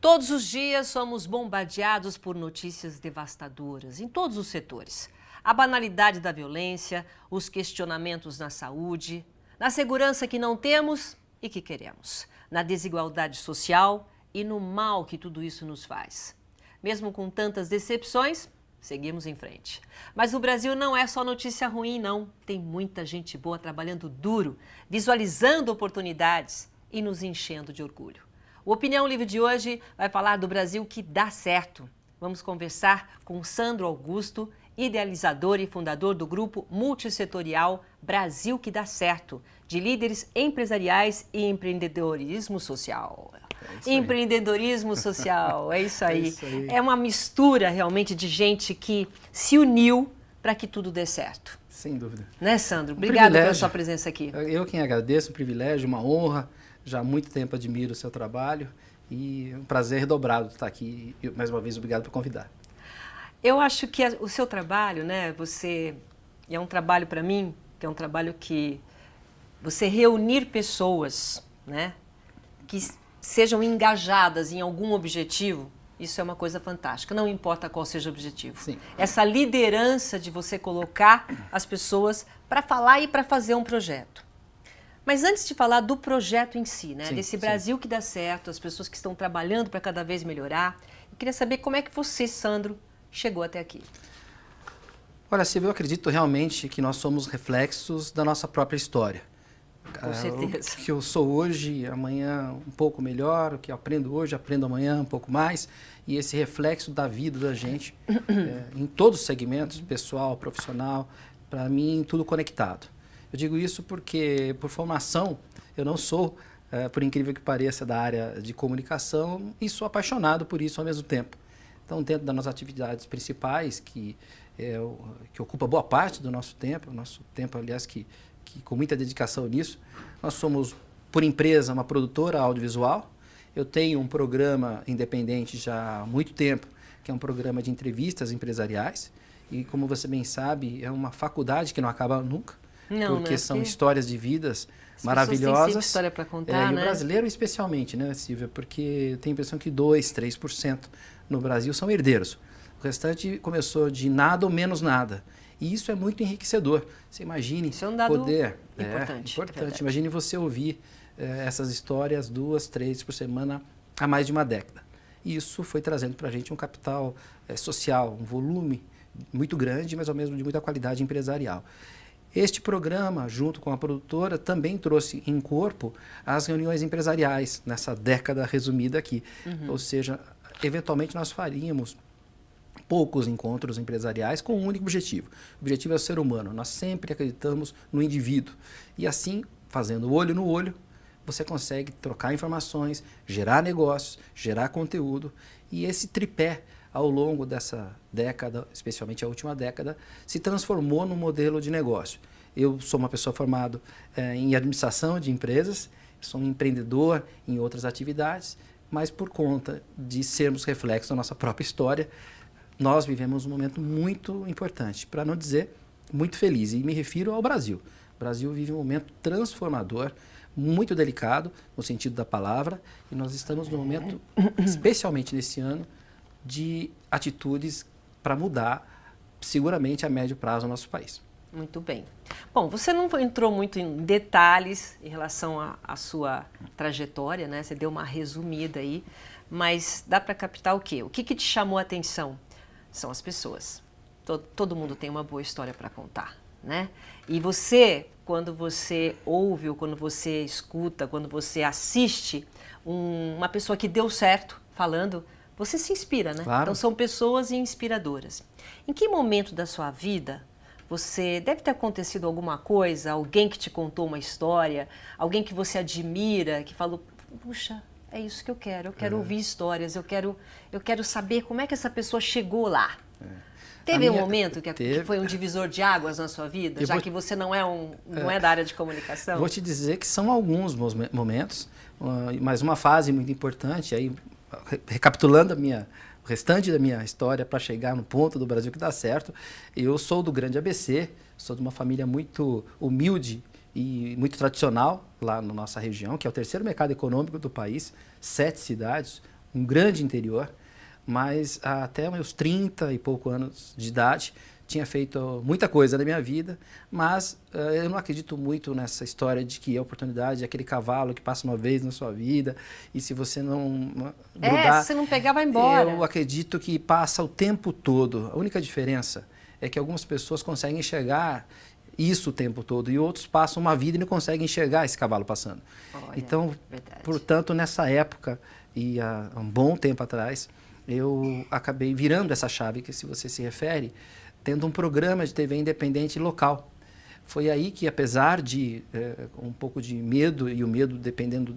Todos os dias somos bombardeados por notícias devastadoras em todos os setores. A banalidade da violência, os questionamentos na saúde, na segurança que não temos e que queremos, na desigualdade social e no mal que tudo isso nos faz. Mesmo com tantas decepções, seguimos em frente. Mas o Brasil não é só notícia ruim, não. Tem muita gente boa trabalhando duro, visualizando oportunidades e nos enchendo de orgulho. O Opinião Livre de hoje vai falar do Brasil que dá certo. Vamos conversar com Sandro Augusto, idealizador e fundador do grupo multissetorial Brasil que dá certo, de líderes empresariais e empreendedorismo social. Empreendedorismo social, é isso aí. É uma mistura realmente de gente que se uniu para que tudo dê certo. Sem dúvida. Né, Sandro? Obrigado pela sua presença aqui. Eu quem agradeço, um privilégio, uma honra. Já há muito tempo admiro o seu trabalho e um prazer redobrado estar aqui. E, mais uma vez, obrigado por convidar. Eu acho que o seu trabalho, né, é um trabalho para mim, que é um trabalho que você reunir pessoas, né, que sejam engajadas em algum objetivo, isso é uma coisa fantástica, não importa qual seja o objetivo. Sim. Essa liderança de você colocar as pessoas para falar e para fazer um projeto. Mas antes de falar do projeto em si, né, desse Brasil que dá certo, as pessoas que estão trabalhando para cada vez melhorar, eu queria saber como é que você, Sandro, chegou até aqui. Olha, Silvia, eu acredito realmente que nós somos reflexos da nossa própria história. Com certeza. O que eu sou hoje, amanhã um pouco melhor, o que eu aprendo hoje, aprendo amanhã um pouco mais. E esse reflexo da vida da gente, em todos os segmentos, pessoal, profissional, para mim, tudo conectado. Eu digo isso porque, por formação, eu não sou, por incrível que pareça, da área de comunicação e sou apaixonado por isso ao mesmo tempo. Então, dentro das nossas atividades principais, que ocupa boa parte do nosso tempo, aliás, que com muita dedicação nisso, nós somos, por empresa, uma produtora audiovisual. Eu tenho um programa independente já há muito tempo, que é um programa de entrevistas empresariais. E, como você bem sabe, é uma faculdade que não acaba nunca. Porque são histórias de vidas maravilhosas. Tem história para contar, né? E o brasileiro especialmente, né, Silvia? Porque tem a impressão que 2%, 3% no Brasil são herdeiros. O restante começou de nada ou menos nada. E isso é muito enriquecedor. Você imagine isso é um dado poder... importante. Importante. Imagine você ouvir essas histórias 2, 3 por semana há mais de uma década. E isso foi trazendo para a gente um capital social, um volume muito grande, mas ao mesmo de muita qualidade empresarial. Este programa, junto com a produtora, também trouxe em corpo as reuniões empresariais, nessa década resumida aqui. Ou seja, eventualmente nós faríamos poucos encontros empresariais com um único objetivo. O objetivo é o ser humano. Nós sempre acreditamos no indivíduo. E assim, fazendo olho no olho, você consegue trocar informações, gerar negócios, gerar conteúdo. E esse tripé, ao longo dessa década, especialmente a última década, se transformou num modelo de negócio. Eu sou uma pessoa formada em administração de empresas, sou um empreendedor em outras atividades, mas por conta de sermos reflexos da nossa própria história, nós vivemos um momento muito importante, para não dizer muito feliz, e me refiro ao Brasil. O Brasil vive um momento transformador, muito delicado, no sentido da palavra, e nós estamos num momento, especialmente nesse ano, de atitudes para mudar, seguramente, a médio prazo, o nosso país. Muito bem. Bom, você não entrou muito em detalhes em relação à sua trajetória, né? Você deu uma resumida aí, mas dá para captar o quê? O que te chamou a atenção? São as pessoas. Todo mundo tem uma boa história para contar, né? E você, quando você ouve, ou quando você escuta, quando você assiste uma pessoa que deu certo falando, você se inspira, né? Claro. Então são pessoas inspiradoras. Em que momento da sua vida você deve ter acontecido alguma coisa, alguém que te contou uma história, alguém que você admira, que falou, puxa, é isso que eu quero ouvir histórias, eu quero saber como é que essa pessoa chegou lá. Teve um momento que foi um divisor de águas na sua vida, já que você não é da área de comunicação? Vou te dizer que são alguns momentos, mas uma fase muito importante, aí recapitulando o restante da minha história para chegar no ponto do Brasil que dá certo. Eu sou do grande ABC, sou de uma família muito humilde e muito tradicional lá na nossa região, que é o terceiro mercado econômico do país, 7 cidades, um grande interior, mas até meus 30 e pouco anos de idade tinha feito muita coisa na minha vida, mas eu não acredito muito nessa história de que a oportunidade é aquele cavalo que passa uma vez na sua vida e se você não grudar... se não pegar, vai embora. Eu acredito que passa o tempo todo. A única diferença é que algumas pessoas conseguem enxergar isso o tempo todo e outros passam uma vida e não conseguem enxergar esse cavalo passando. Olha, então, verdade. portanto, nessa época e há um bom tempo atrás, eu acabei virando essa chave que se você se refere, tendo um programa de TV independente local. Foi aí que, apesar de um pouco de medo, e o medo, dependendo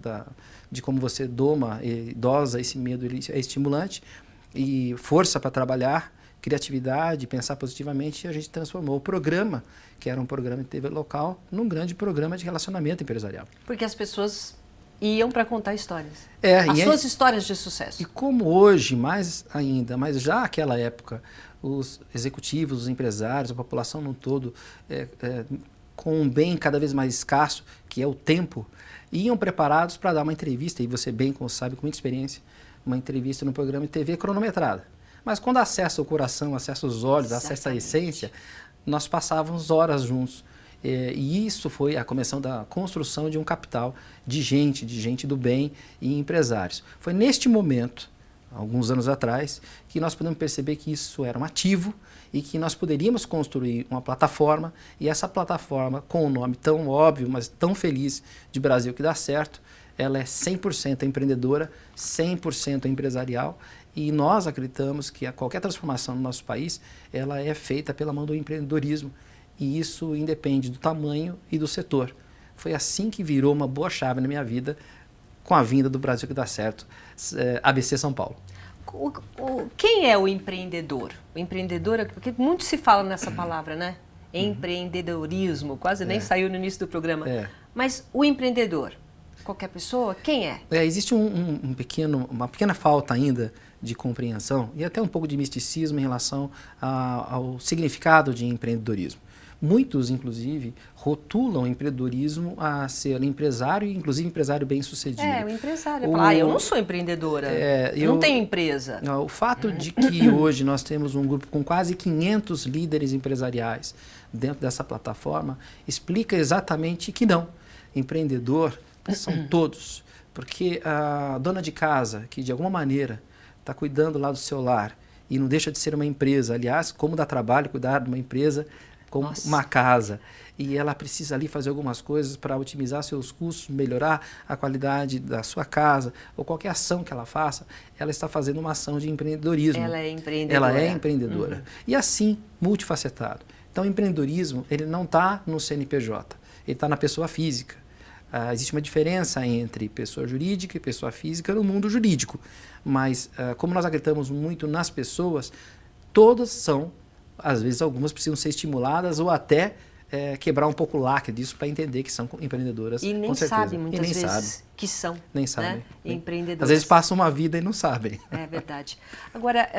de como você doma e dosa esse medo, ele é estimulante, e força para trabalhar, criatividade, pensar positivamente, e a gente transformou o programa, que era um programa de TV local, num grande programa de relacionamento empresarial. Porque as pessoas iam para contar histórias. As suas histórias de sucesso. E como hoje, mais ainda, mas já naquela época, os executivos, os empresários, a população no todo, com um bem cada vez mais escasso, que é o tempo, iam preparados para dar uma entrevista, e você bem sabe, com muita experiência, uma entrevista no programa de TV cronometrada. Mas quando acessa o coração, acessa os olhos, acessa a essência, nós passávamos horas juntos. E isso foi a começação da construção de um capital de gente do bem e empresários. Foi neste momento, alguns anos atrás, que nós podemos perceber que isso era um ativo e que nós poderíamos construir uma plataforma, e essa plataforma, com um nome tão óbvio, mas tão feliz, de Brasil que dá certo, ela é 100% empreendedora, 100% empresarial, e nós acreditamos que qualquer transformação no nosso país, ela é feita pela mão do empreendedorismo, e isso independe do tamanho e do setor. Foi assim que virou uma boa chave na minha vida, com a vinda do Brasil que dá certo, ABC São Paulo. Quem é o empreendedor? O empreendedor, porque muito se fala nessa palavra, né? Empreendedorismo, quase nem saiu no início do programa. Mas o empreendedor, qualquer pessoa, quem é? Existe uma pequena falta ainda de compreensão e até um pouco de misticismo em relação ao significado de empreendedorismo. Muitos, inclusive, rotulam o empreendedorismo a ser empresário, inclusive empresário bem-sucedido. O empresário. Eu não sou empreendedora, eu não tenho empresa. O fato de que hoje nós temos um grupo com quase 500 líderes empresariais dentro dessa plataforma explica exatamente que não. Empreendedor são todos. Porque a dona de casa, que de alguma maneira está cuidando lá do seu lar e não deixa de ser uma empresa, aliás, como dá trabalho cuidar de uma empresa como uma casa, e ela precisa ali fazer algumas coisas para otimizar seus custos, melhorar a qualidade da sua casa, ou qualquer ação que ela faça, ela está fazendo uma ação de empreendedorismo. Ela é empreendedora. Ela é empreendedora. E assim, multifacetado. Então, o empreendedorismo, ele não está no CNPJ, ele está na pessoa física. Existe uma diferença entre pessoa jurídica e pessoa física no mundo jurídico, mas como nós acreditamos muito nas pessoas, todas são, às vezes algumas precisam ser estimuladas ou até quebrar um pouco o lacre disso para entender que são empreendedoras, e nem com certeza. Sabem muitas vezes que são, nem sabem, né? Empreendedoras. Às vezes passam uma vida e não sabem. É verdade. Agora,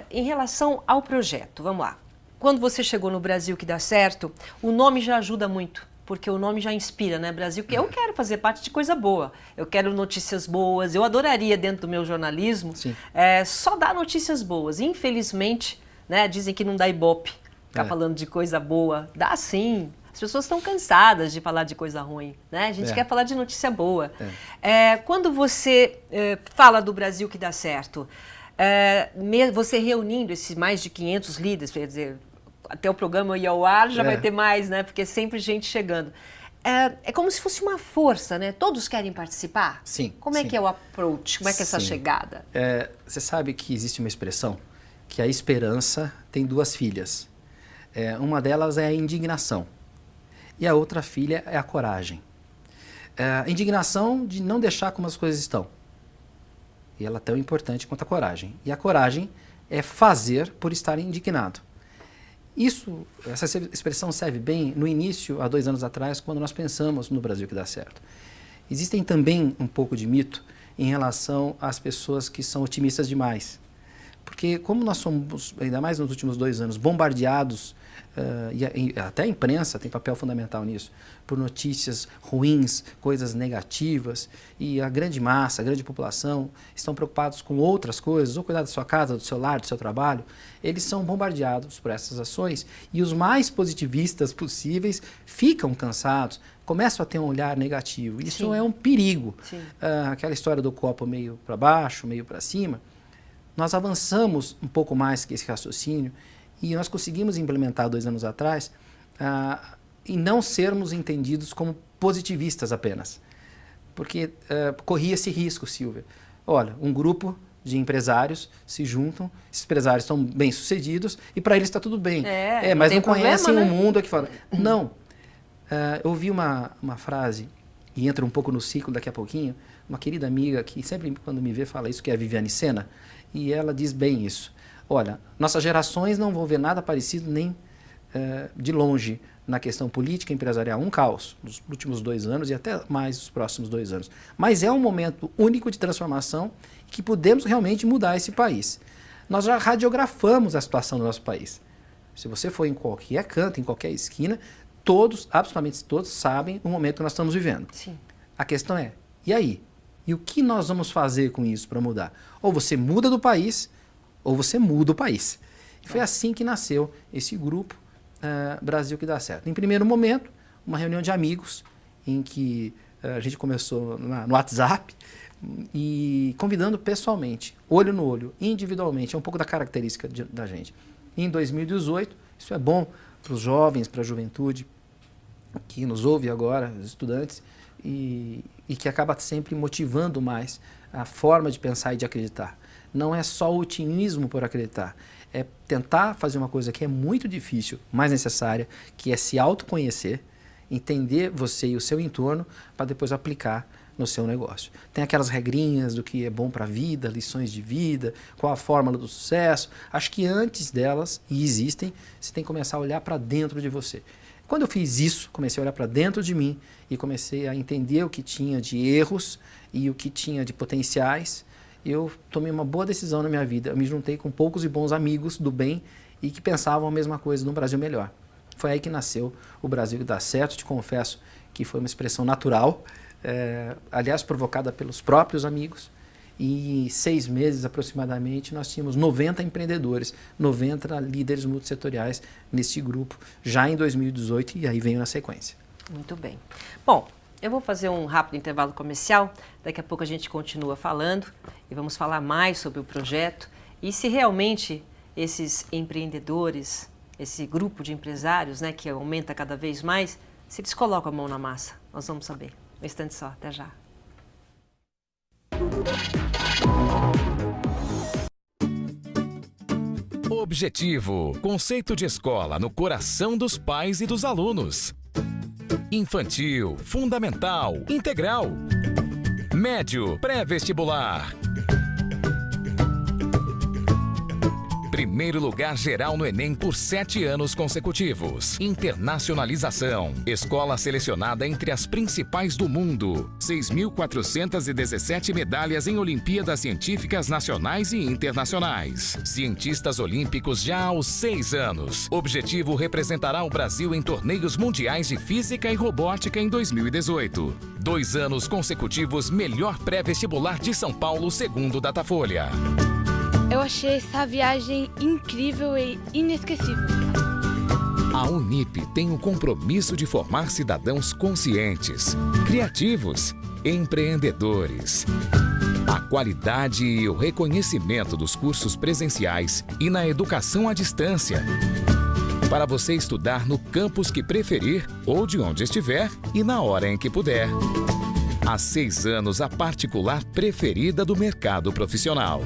em relação ao projeto, vamos lá. Quando você chegou no Brasil que dá certo, o nome já ajuda muito. Porque o nome já inspira, né, Brasil? Que eu quero fazer parte de coisa boa. Eu quero notícias boas. Eu adoraria, dentro do meu jornalismo, só dar notícias boas. Infelizmente, né, dizem que não dá ibope ficar falando de coisa boa. Dá sim. As pessoas estão cansadas de falar de coisa ruim, né? A gente quer falar de notícia boa. Quando você fala do Brasil que dá certo, você reunindo esses mais de 500 líderes, quer dizer, até o programa ir ao ar já vai ter mais, né? Porque é sempre gente chegando. É como se fosse uma força, né? Todos querem participar? Sim. Como é que é o approach? Como é que é essa chegada? Você sabe que existe uma expressão que a esperança tem 2 filhas. Uma delas é a indignação e a outra filha é a coragem. A indignação de não deixar como as coisas estão. E ela é tão importante quanto a coragem. E a coragem é fazer por estar indignado. Essa expressão serve bem no início, há 2 anos atrás, quando nós pensamos no Brasil que dá certo. Existem também um pouco de mito em relação às pessoas que são otimistas demais. Porque como nós somos, ainda mais nos últimos 2 anos, bombardeados e até a imprensa tem papel fundamental nisso, por notícias ruins, coisas negativas, e a grande massa, a grande população estão preocupados com outras coisas, ou cuidar da sua casa, do seu lar, do seu trabalho, eles são bombardeados por essas ações, e os mais positivistas possíveis ficam cansados, começam a ter um olhar negativo. Isso é um perigo. Aquela história do copo meio para baixo, meio para cima, nós avançamos um pouco mais que esse raciocínio, e nós conseguimos implementar 2 anos atrás e não sermos entendidos como positivistas apenas. Porque corria esse risco, Silvia. Olha, um grupo de empresários se juntam, esses empresários estão bem-sucedidos e para eles está tudo bem. Mas não conhecem o mundo aqui fora. Não. Eu ouvi uma frase, e entra um pouco no ciclo daqui a pouquinho, uma querida amiga que sempre quando me vê fala isso, que é a Viviane Sena, e ela diz bem isso. Olha, nossas gerações não vão ver nada parecido nem de longe na questão política e empresarial. Um caos nos últimos 2 anos e até mais nos próximos 2 anos. Mas é um momento único de transformação que podemos realmente mudar esse país. Nós já radiografamos a situação do nosso país. Se você for em qualquer canto, em qualquer esquina, todos, absolutamente todos, sabem o momento que nós estamos vivendo. Sim. A questão é, e aí? E o que nós vamos fazer com isso para mudar? Ou você muda do país, ou você muda o país. E foi assim que nasceu esse grupo Brasil que dá certo. Em primeiro momento, uma reunião de amigos, em que a gente começou no WhatsApp, e convidando pessoalmente, olho no olho, individualmente, é um pouco da característica da gente. E em 2018, isso é bom para os jovens, para a juventude, que nos ouve agora, os estudantes, e que acaba sempre motivando mais a forma de pensar e de acreditar. Não é só o otimismo por acreditar, é tentar fazer uma coisa que é muito difícil, mais necessária, que é se autoconhecer, entender você e o seu entorno, para depois aplicar no seu negócio. Tem aquelas regrinhas do que é bom para a vida, lições de vida, qual a fórmula do sucesso. Acho que antes delas, e existem, você tem que começar a olhar para dentro de você. Quando eu fiz isso, comecei a olhar para dentro de mim e comecei a entender o que tinha de erros e o que tinha de potenciais, eu tomei uma boa decisão na minha vida. Eu me juntei com poucos e bons amigos do bem e que pensavam a mesma coisa, num Brasil melhor. Foi aí que nasceu o Brasil que dá certo. Te confesso que foi uma expressão natural, aliás, provocada pelos próprios amigos. E em 6 meses aproximadamente nós tínhamos 90 empreendedores, 90 líderes multissetoriais nesse grupo, já em 2018, e aí veio na sequência. Muito bem. Bom, eu vou fazer um rápido intervalo comercial, daqui a pouco a gente continua falando e vamos falar mais sobre o projeto e se realmente esses empreendedores, esse grupo de empresários, né, que aumenta cada vez mais, se eles colocam a mão na massa. Nós vamos saber. Um instante só, até já. Objetivo, conceito de escola no coração dos pais e dos alunos. Infantil, fundamental, integral. Médio, pré-vestibular. Primeiro lugar geral no Enem por 7 anos consecutivos. Internacionalização. Escola selecionada entre as principais do mundo. 6.417 medalhas em Olimpíadas Científicas Nacionais e Internacionais. Cientistas olímpicos já há 6 anos. Objetivo representará o Brasil em torneios mundiais de física e robótica em 2018. 2 anos consecutivos melhor pré-vestibular de São Paulo, segundo Datafolha. Eu achei essa viagem incrível e inesquecível. A Unip tem o compromisso de formar cidadãos conscientes, criativos, empreendedores. A qualidade e o reconhecimento dos cursos presenciais e na educação à distância. Para você estudar no campus que preferir ou de onde estiver e na hora em que puder. Há 6 anos, a particular preferida do mercado profissional.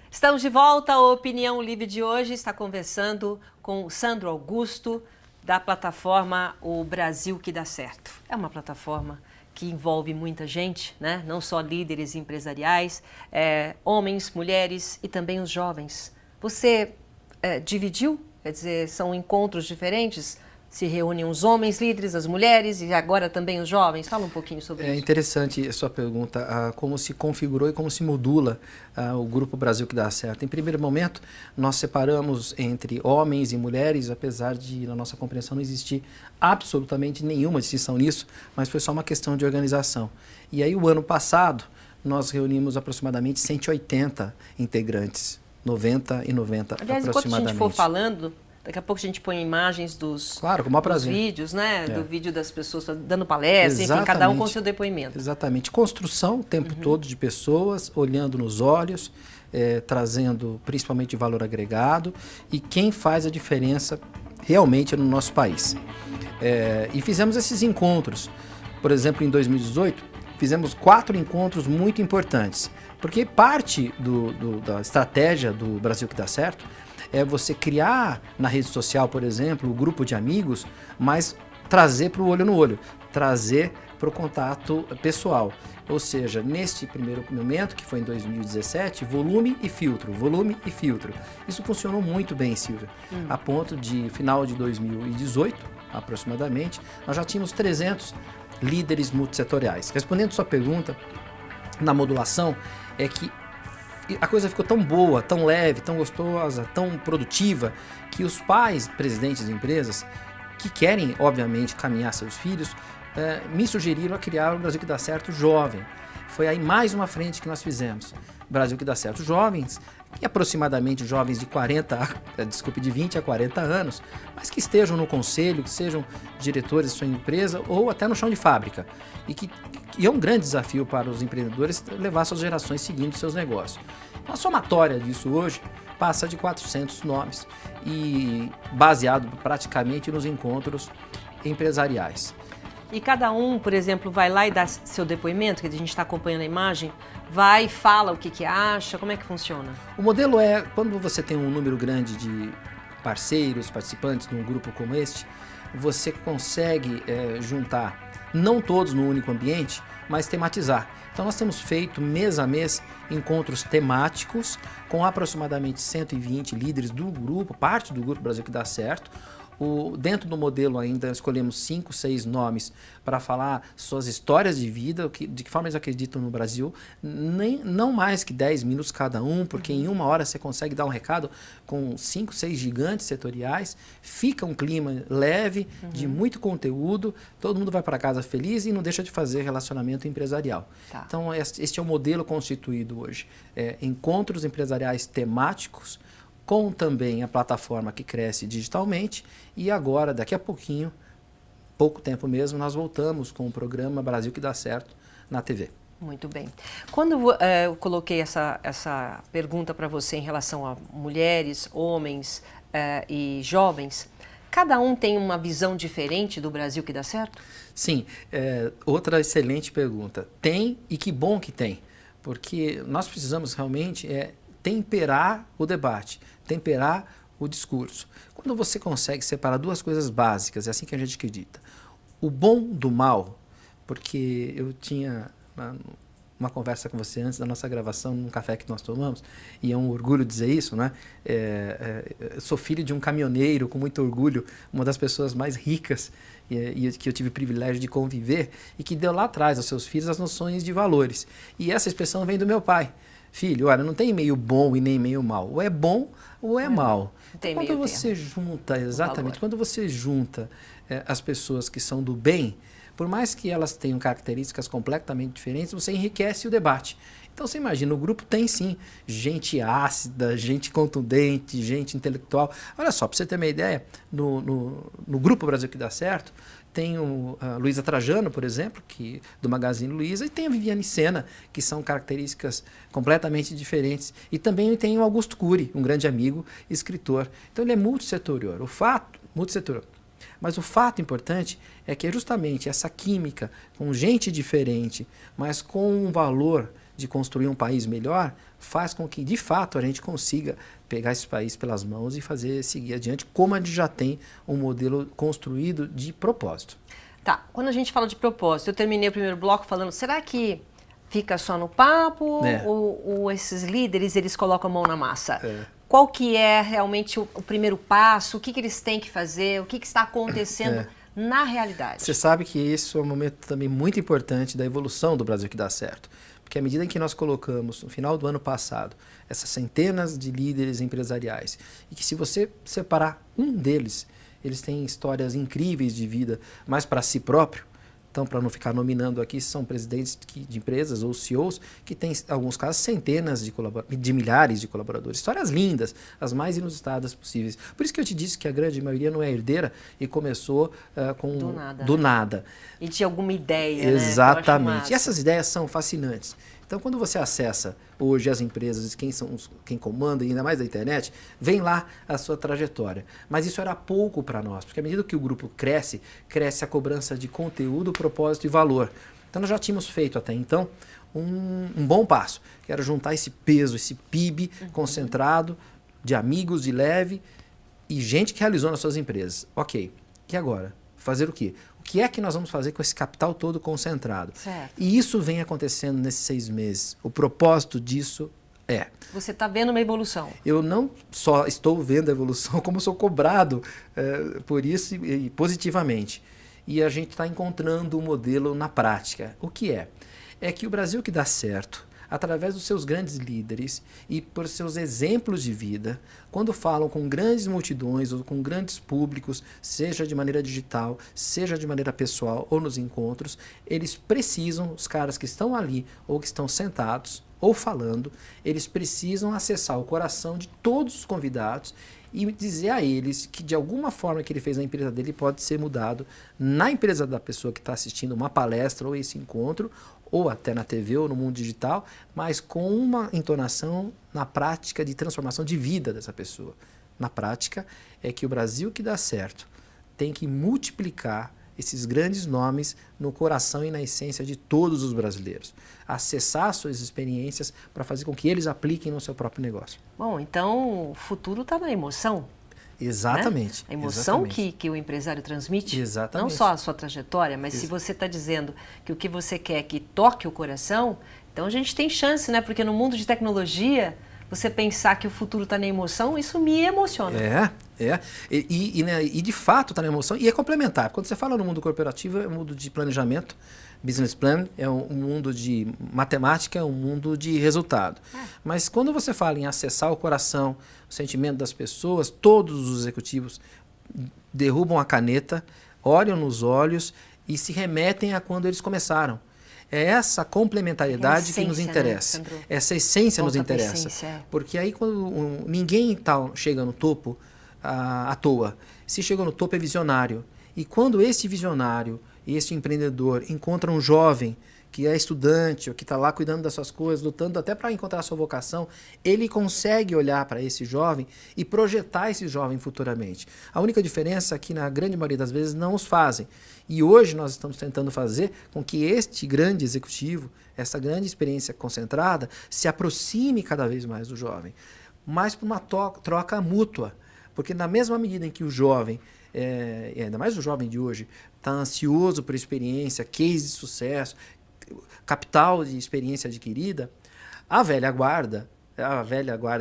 Estamos de volta. A Opinião Livre de hoje está conversando com o Sandro Augusto, da plataforma O Brasil que dá certo. É uma plataforma que envolve muita gente, né? Não só líderes empresariais, homens, mulheres e também os jovens. Você dividiu? Quer dizer, são encontros diferentes se reúnem os homens líderes, as mulheres e agora também os jovens? Fala um pouquinho sobre isso. É interessante a sua pergunta, como se configurou e como se modula o Grupo Brasil que dá certo. Em primeiro momento, nós separamos entre homens e mulheres, apesar de, na nossa compreensão, não existir absolutamente nenhuma distinção nisso, mas foi só uma questão de organização. E aí, o ano passado, nós reunimos aproximadamente 180 integrantes, 90 e 90 Aliás, aproximadamente. enquanto a gente for falando, daqui a pouco a gente põe imagens dos, claro, com o maior dos prazer. vídeos, né? Do vídeo das pessoas dando palestra, enfim, cada um com seu depoimento. Exatamente. Construção o tempo todo de pessoas, olhando nos olhos, trazendo principalmente valor agregado e quem faz a diferença realmente no nosso país. E fizemos esses encontros. Por exemplo, em 2018, fizemos 4 encontros muito importantes, porque parte da estratégia do Brasil que dá certo é você criar na rede social, por exemplo, um grupo de amigos, mas trazer para o olho no olho, trazer para o contato pessoal. Ou seja, neste primeiro momento, que foi em 2017, volume e filtro. Isso funcionou muito bem, Silvia, a ponto de, final de 2018, aproximadamente, nós já tínhamos 300 líderes multissetoriais. Respondendo sua pergunta, na modulação, é que a coisa ficou tão boa, tão leve, tão gostosa, tão produtiva, que os pais, presidentes de empresas, que querem, obviamente, caminhar seus filhos, me sugeriram a criar o Brasil que dá certo jovem. Foi aí mais uma frente que nós fizemos. Brasil que dá certo jovens, e aproximadamente jovens de 20 a 40 anos, mas que estejam no conselho, que sejam diretores de sua empresa ou até no chão de fábrica. E é um grande desafio para os empreendedores levar suas gerações seguindo seus negócios. A somatória disso hoje passa de 400 nomes, e baseado praticamente nos encontros empresariais. E cada um, por exemplo, vai lá e dá seu depoimento, que a gente está acompanhando a imagem, vai e fala o que acha, como é que funciona? O modelo é, quando você tem um número grande de parceiros, participantes num grupo como este, você consegue juntar, não todos no único ambiente, mas tematizar. Então nós temos feito mês a mês encontros temáticos com aproximadamente 120 líderes do grupo, parte do Grupo Brasil que dá certo. Dentro do modelo ainda escolhemos 5, 6 nomes para falar suas histórias de vida, de que forma eles acreditam no Brasil, não mais que 10 minutos cada um, porque em 1 hora você consegue dar um recado com 5, 6 gigantes setoriais, fica um clima leve, de muito conteúdo, todo mundo vai para casa feliz e não deixa de fazer relacionamento empresarial. Tá. Então este é o modelo constituído hoje, encontros empresariais temáticos, com também a plataforma que cresce digitalmente, e agora, daqui a pouquinho, pouco tempo mesmo, nós voltamos com o programa Brasil que dá certo na TV. Muito bem. Quando eu coloquei essa pergunta para você em relação a mulheres, homens e jovens, cada um tem uma visão diferente do Brasil que dá certo? Sim, outra excelente pergunta. Tem, e que bom que tem, porque nós precisamos realmente temperar o debate, temperar o discurso. Quando você consegue separar 2 coisas básicas, é assim que a gente acredita. O bom do mal, porque eu tinha uma conversa com você antes da nossa gravação, num café que nós tomamos, e é um orgulho dizer isso, né? Eu sou filho de um caminhoneiro, com muito orgulho, uma das pessoas mais ricas e que eu tive o privilégio de conviver, e que deu lá atrás aos seus filhos as noções de valores. E essa expressão vem do meu pai. Filho, olha, não tem meio bom e nem meio mal. Ou é bom ou é mal. Quando você junta, exatamente, quando você junta as pessoas que são do bem, por mais que elas tenham características completamente diferentes, você enriquece o debate. Então você imagina, o grupo tem sim gente ácida, gente contundente, gente intelectual. Olha só, para você ter uma ideia, no Grupo Brasil que dá certo, tem a Luísa Trajano, por exemplo, do Magazine Luiza, e tem a Viviane Sena, que são características completamente diferentes. E também tem o Augusto Cury, um grande amigo, escritor. Então ele é multissetorial. Mas o fato importante é que é justamente essa química com gente diferente, mas com um valor de construir um país melhor, faz com que, de fato, a gente consiga pegar esse país pelas mãos e seguir adiante, como a gente já tem um modelo construído de propósito. Tá, quando a gente fala de propósito, eu terminei o primeiro bloco falando, será que fica só no papo ou esses líderes, eles colocam a mão na massa? qual que é realmente o primeiro passo, o que eles têm que fazer, o que está acontecendo na realidade. Você sabe que isso é um momento também muito importante da evolução do Brasil que dá certo. Porque à medida em que nós colocamos, no final do ano passado, essas centenas de líderes empresariais, e que se você separar um deles, eles têm histórias incríveis de vida, mas para si próprio. Então, para não ficar nominando aqui, são presidentes de empresas ou CEOs que têm, em alguns casos, centenas de milhares de colaboradores. Histórias lindas, as mais inusitadas possíveis. Por isso que eu te disse que a grande maioria não é herdeira e começou do nada. E tinha alguma ideia, Exatamente. E essas ideias são fascinantes. Então, quando você acessa hoje as empresas, quem comanda, e ainda mais da internet, vem lá a sua trajetória. Mas isso era pouco para nós, porque à medida que o grupo cresce a cobrança de conteúdo, propósito e valor. Então, nós já tínhamos feito até então um bom passo, que era juntar esse peso, esse PIB concentrado de amigos de leve e gente que realizou nas suas empresas. Ok, e agora? Fazer o quê? O que é que nós vamos fazer com esse capital todo concentrado? Certo. E isso vem acontecendo nesses 6 meses. O propósito disso é... Você está vendo uma evolução. Eu não só estou vendo a evolução, como sou cobrado por isso e positivamente. E a gente está encontrando um modelo na prática. O que é? É que o Brasil que dá certo, através dos seus grandes líderes e por seus exemplos de vida, quando falam com grandes multidões ou com grandes públicos, seja de maneira digital, seja de maneira pessoal ou nos encontros, eles precisam, os caras que estão ali ou que estão sentados ou falando, eles precisam acessar o coração de todos os convidados e dizer a eles que de alguma forma que ele fez na empresa dele pode ser mudado na empresa da pessoa que está assistindo uma palestra ou esse encontro, ou até na TV ou no mundo digital, mas com uma entonação na prática de transformação de vida dessa pessoa. Na prática, é que o Brasil que dá certo tem que multiplicar esses grandes nomes no coração e na essência de todos os brasileiros. Acessar suas experiências para fazer com que eles apliquem no seu próprio negócio. Bom, então o futuro está na emoção. Exatamente. Né? A emoção exatamente. Que o empresário transmite, Exatamente. não só a sua trajetória, mas se você está dizendo que o que você quer é que toque o coração, então a gente tem chance, né? Porque no mundo de tecnologia, você pensar que o futuro está na emoção, isso me emociona. E de fato está na emoção e é complementar. Quando você fala no mundo corporativo, é um mundo de planejamento, business plan, é um mundo de matemática, é um mundo de resultado. Mas quando você fala em acessar o coração, o sentimento das pessoas, todos os executivos derrubam a caneta, olham nos olhos e se remetem a quando eles começaram. É essa complementariedade que nos interessa. Né, essa essência nos interessa. Porque aí quando ninguém chega no topo à toa. Se chegou no topo é visionário. E quando esse visionário, este empreendedor encontra um jovem que é estudante ou que está lá cuidando das suas coisas, lutando até para encontrar a sua vocação, ele consegue olhar para esse jovem e projetar esse jovem futuramente. A única diferença é que na grande maioria das vezes não os fazem. E hoje nós estamos tentando fazer com que este grande executivo, essa grande experiência concentrada, se aproxime cada vez mais do jovem. Mas por uma troca mútua. Porque na mesma medida em que o jovem, ainda mais o jovem de hoje, está ansioso por experiência, case de sucesso, capital de experiência adquirida, a velha guarda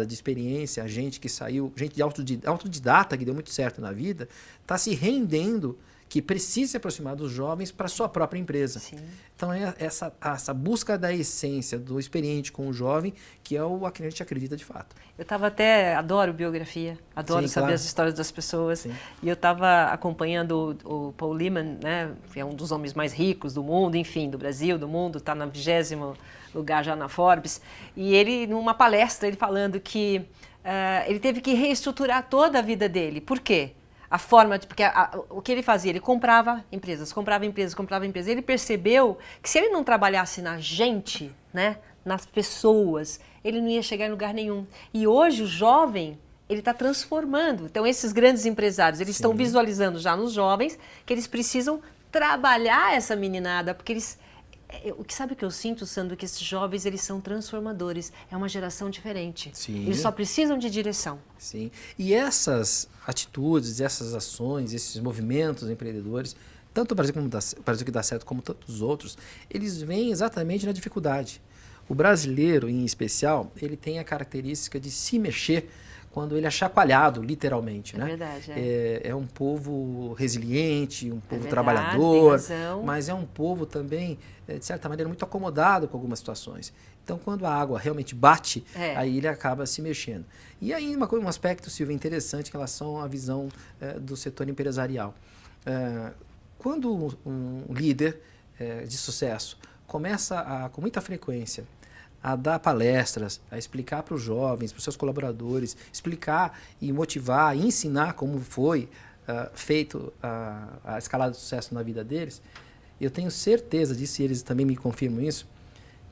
de experiência, a gente que saiu, gente de autodidata que deu muito certo na vida, está se rendendo que precisa se aproximar dos jovens para a sua própria empresa. Sim. Então é essa busca da essência, do experiente com o jovem, que é o que a gente acredita de fato. Eu adoro biografia, adoro saber as histórias das pessoas. Sim. E eu estava acompanhando o Paul Lehmann, né, que é um dos homens mais ricos do mundo, enfim, do Brasil, do mundo, está no 20º lugar já na Forbes. E ele, numa palestra, ele falando que ele teve que reestruturar toda a vida dele. Por quê? A forma porque o que ele fazia, ele comprava empresas. Ele percebeu que se ele não trabalhasse na gente, né, nas pessoas, ele não ia chegar em lugar nenhum. E hoje o jovem, ele está transformando. Então esses grandes empresários, eles estão visualizando já nos jovens que eles precisam trabalhar essa meninada, porque eles... Sabe o que eu sinto, Sandro? Que esses jovens, eles são transformadores. É uma geração diferente. Sim. Eles só precisam de direção. Sim. E essas atitudes, essas ações, esses movimentos empreendedores, tanto o Brasil que dá certo como tantos outros, eles vêm exatamente na dificuldade. O brasileiro, em especial, ele tem a característica de se mexer quando ele é chacoalhado, literalmente. É né? verdade. É um povo resiliente, um povo verdade, trabalhador, tem razão. mas é um povo também, de certa maneira, muito acomodado com algumas situações. Então, quando a água realmente bate, aí ele acaba se mexendo. E aí, um aspecto, Silvia, interessante em relação à visão do setor empresarial. Quando um líder de sucesso começa com muita frequência a dar palestras, a explicar para os jovens, para os seus colaboradores, explicar e motivar, e ensinar como foi feito a escalada de sucesso na vida deles, eu tenho certeza disso, e eles também me confirmam isso,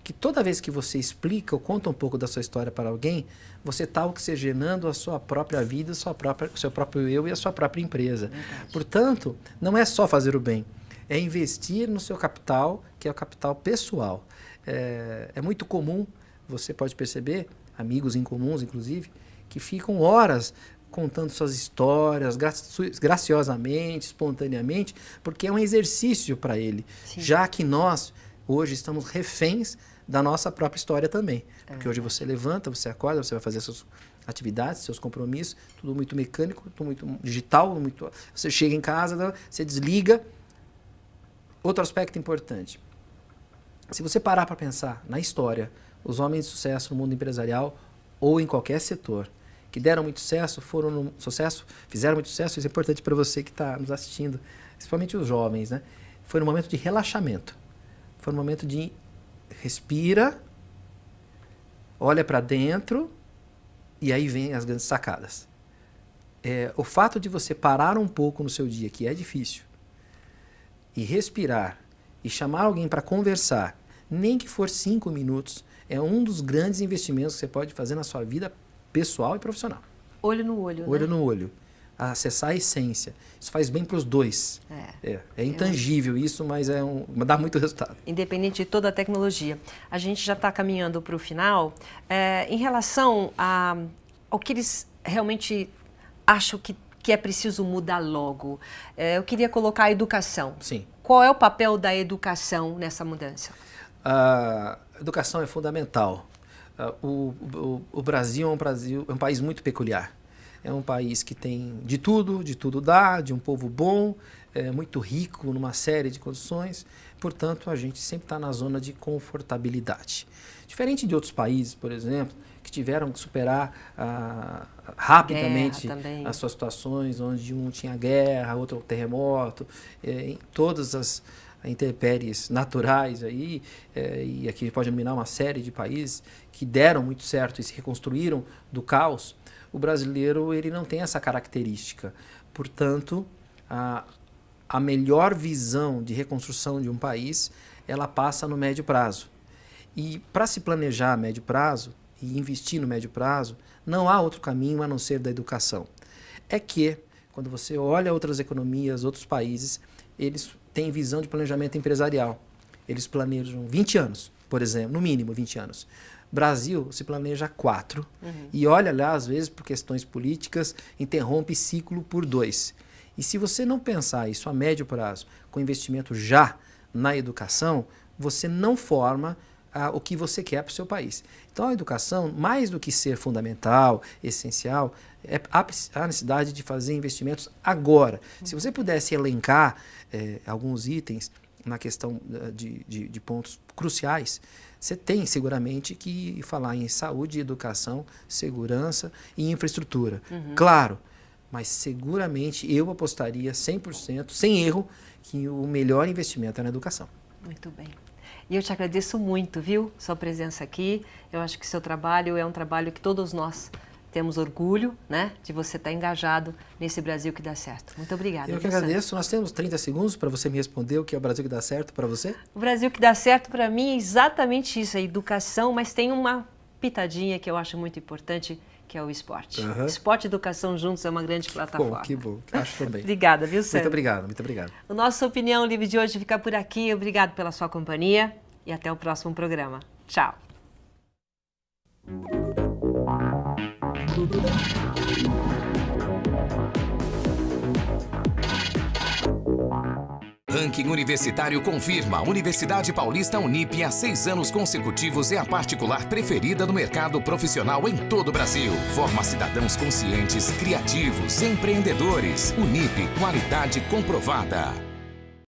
que toda vez que você explica ou conta um pouco da sua história para alguém, você está oxigenando a sua própria vida, o seu próprio eu e a sua própria empresa. Verdade. Portanto, não é só fazer o bem, é investir no seu capital, que é o capital pessoal. É muito comum, você pode perceber, amigos incomuns, inclusive, que ficam horas contando suas histórias graciosamente, espontaneamente, porque é um exercício para ele, Sim. já que nós hoje estamos reféns da nossa própria história também. Porque hoje você levanta, você acorda, você vai fazer suas atividades, seus compromissos, tudo muito mecânico, tudo muito digital, você chega em casa, você desliga. Outro aspecto importante. Se você parar para pensar na história, os homens de sucesso no mundo empresarial ou em qualquer setor que deram muito sucesso, fizeram muito sucesso, isso é importante para você que está nos assistindo, principalmente os jovens, né? Foi no momento de relaxamento. Foi no momento de respira, olha para dentro e aí vem as grandes sacadas. O fato de você parar um pouco no seu dia, que é difícil, e respirar, e chamar alguém para conversar, nem que for 5 minutos, é um dos grandes investimentos que você pode fazer na sua vida pessoal e profissional. Olho no olho, Olho né? no olho. Acessar a essência. Isso faz bem para os dois. É intangível isso, mas dá muito resultado. Independente de toda a tecnologia. A gente já está caminhando para o final. Em relação ao que eles realmente acham que é preciso mudar logo, eu queria colocar a educação. Sim. Qual é o papel da educação nessa mudança? A educação é fundamental. O Brasil é um país muito peculiar. É um país que tem de tudo dá, de um povo bom, muito rico numa série de condições. Portanto, a gente sempre está na zona de confortabilidade. Diferente de outros países, por exemplo, que tiveram que superar rapidamente as suas situações, onde um tinha guerra, outro terremoto, em todas as intempéries naturais aí, e aqui pode nominar uma série de países que deram muito certo e se reconstruíram do caos. O brasileiro ele não tem essa característica. Portanto, a melhor visão de reconstrução de um país, ela passa no médio prazo. E para se planejar a médio prazo e investir no médio prazo, não há outro caminho a não ser da educação. É que, quando você olha outras economias, outros países, eles têm visão de planejamento empresarial. Eles planejam 20 anos, por exemplo, no mínimo 20 anos. Brasil se planeja 4. E olha lá, às vezes, por questões políticas, interrompe ciclo por 2. E se você não pensar isso a médio prazo, com investimento já na educação, você não forma o que você quer para o seu país. Então, a educação, mais do que ser fundamental, essencial, há necessidade de fazer investimentos agora. Se você pudesse elencar alguns itens na questão de pontos cruciais, você tem seguramente que falar em saúde, educação, segurança e infraestrutura. Claro, mas seguramente eu apostaria 100%, sem erro, que o melhor investimento é na educação. Muito bem. E eu te agradeço muito, viu, sua presença aqui. Eu acho que seu trabalho é um trabalho que todos nós temos orgulho, né, de você estar engajado nesse Brasil que dá certo. Muito obrigada. Eu que agradeço. Nós temos 30 segundos para você me responder o que é o Brasil que dá certo para você. O Brasil que dá certo para mim é exatamente isso, a educação, mas tem uma pitadinha que eu acho muito importante, que é o esporte. Esporte e educação juntos é uma grande plataforma. Bom, que bom. Acho também. Obrigada, viu, Sandro? Muito obrigado, muito obrigado. O nosso Opinião Livre de hoje fica por aqui. Obrigado pela sua companhia e até o próximo programa. Tchau. Ranking Universitário confirma: a Universidade Paulista Unip, há 6 anos consecutivos, é a particular preferida do mercado profissional em todo o Brasil. Forma cidadãos conscientes, criativos, empreendedores. Unip, qualidade comprovada.